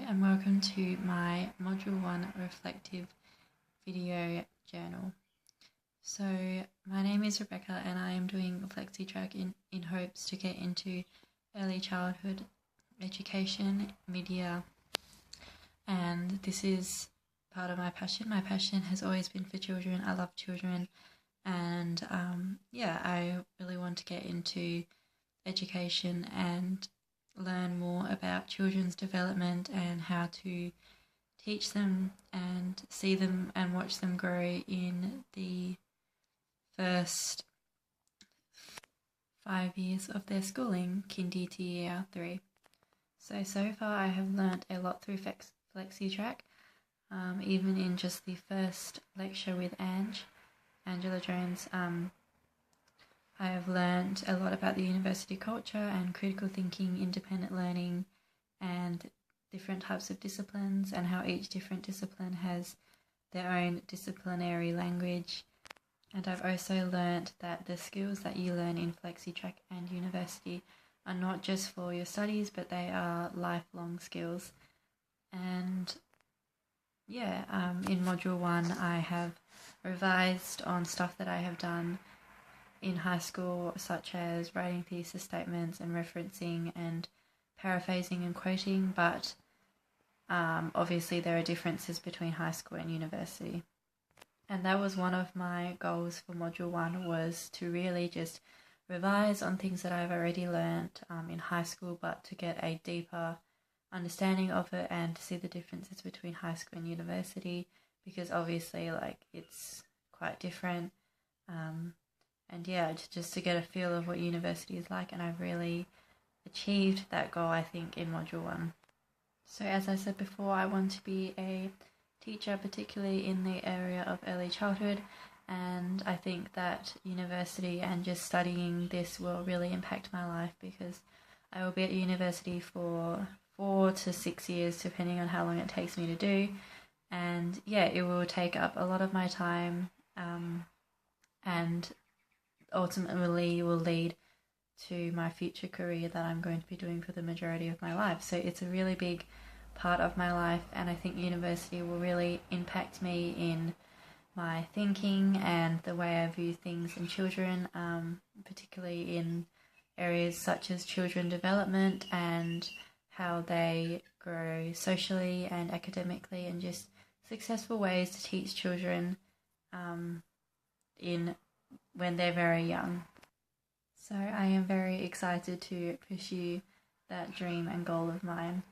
and welcome to my Module 1 reflective video journal. So my name is Rebecca and I am doing a FlexiTrack in hopes to get into early childhood education, media, and this is part of my passion. My passion has always been for children. I love children and I really want to get into education and learn more about children's development and how to teach them and see them and watch them grow in the first 5 years of their schooling, kindy to year 3. So far I have learnt a lot through FlexiTrack, even in just the first lecture with Angela Jones. I have learned a lot about the university culture and critical thinking, independent learning, and different types of disciplines and how each different discipline has their own disciplinary language. And I've also learned that the skills that you learn in FlexiTrack and university are not just for your studies, but they are lifelong skills. And in Module 1 I have revised on stuff that I have done in high school, such as writing thesis statements and referencing and paraphrasing and quoting, but obviously there are differences between high school and university. And that was one of my goals for Module 1, was to really just revise on things that I've already learnt in high school, but to get a deeper understanding of it and to see the differences between high school and university, because obviously it's quite different. Just to get a feel of what university is like, and I've really achieved that goal, I think, in Module 1. So as I said before, I want to be a teacher, particularly in the area of early childhood, and I think that university and just studying this will really impact my life, because I will be at university for 4 to 6 years, depending on how long it takes me to do, and it will take up a lot of my time, and ultimately will lead to my future career that I'm going to be doing for the majority of my life. So it's a really big part of my life, and I think university will really impact me in my thinking and the way I view things in children, particularly in areas such as children development and how they grow socially and academically, and just successful ways to teach children when they're very young. So I am very excited to pursue that dream and goal of mine.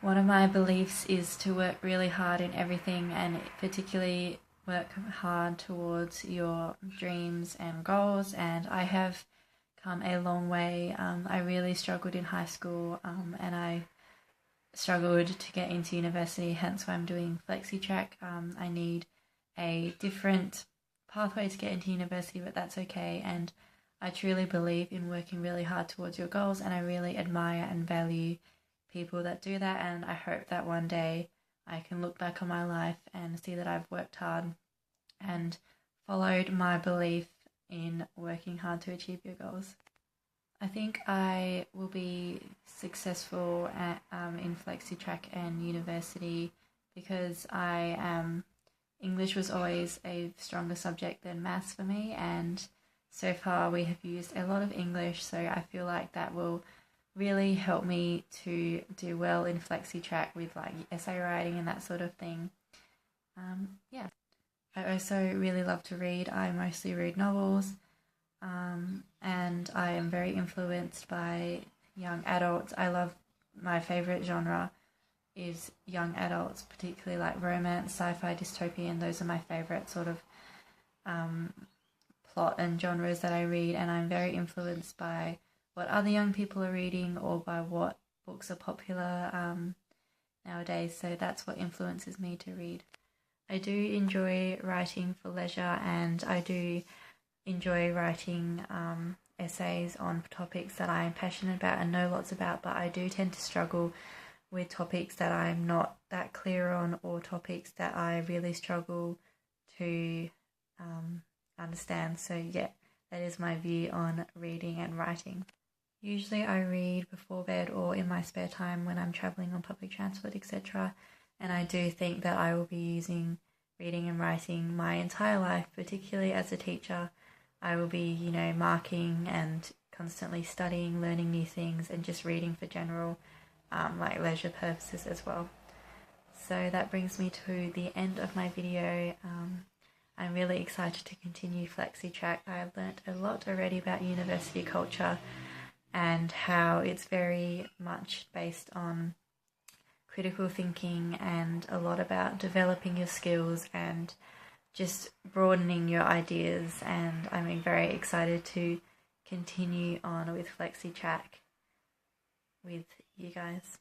One of my beliefs is to work really hard in everything, and particularly work hard towards your dreams and goals, and I have come a long way. I really struggled in high school, and I struggled to get into university, hence why I'm doing FlexiTrack. I need a different pathway to get into university, but that's okay, and I truly believe in working really hard towards your goals, and I really admire and value people that do that, and I hope that one day I can look back on my life and see that I've worked hard and followed my belief in working hard to achieve your goals. I think I will be successful in FlexiTrack and university because English was always a stronger subject than maths for me, and so far we have used a lot of English, so I feel like that will really help me to do well in FlexiTrack with essay writing and that sort of thing. I also really love to read. I mostly read novels, and I am very influenced by young adults. My favourite genre is young adults, particularly romance, sci-fi, dystopian. Those are my favourite sort of plot and genres that I read, and I'm very influenced by what other young people are reading or by what books are popular nowadays, so that's what influences me to read. I do enjoy writing for leisure, and I do enjoy writing essays on topics that I am passionate about and know lots about, but I do tend to struggle with topics that I'm not that clear on, or topics that I really struggle to understand. So that is my view on reading and writing. Usually I read before bed or in my spare time when I'm traveling on public transport, etc. And I do think that I will be using reading and writing my entire life, particularly as a teacher. I will be, marking and constantly studying, learning new things, and just reading for general, like leisure purposes as well. So that brings me to the end of my video. I'm really excited to continue FlexiTrack. I have learnt a lot already about university culture and how it's very much based on critical thinking and a lot about developing your skills and just broadening your ideas. And I'm very excited to continue on with FlexiTrack with you guys.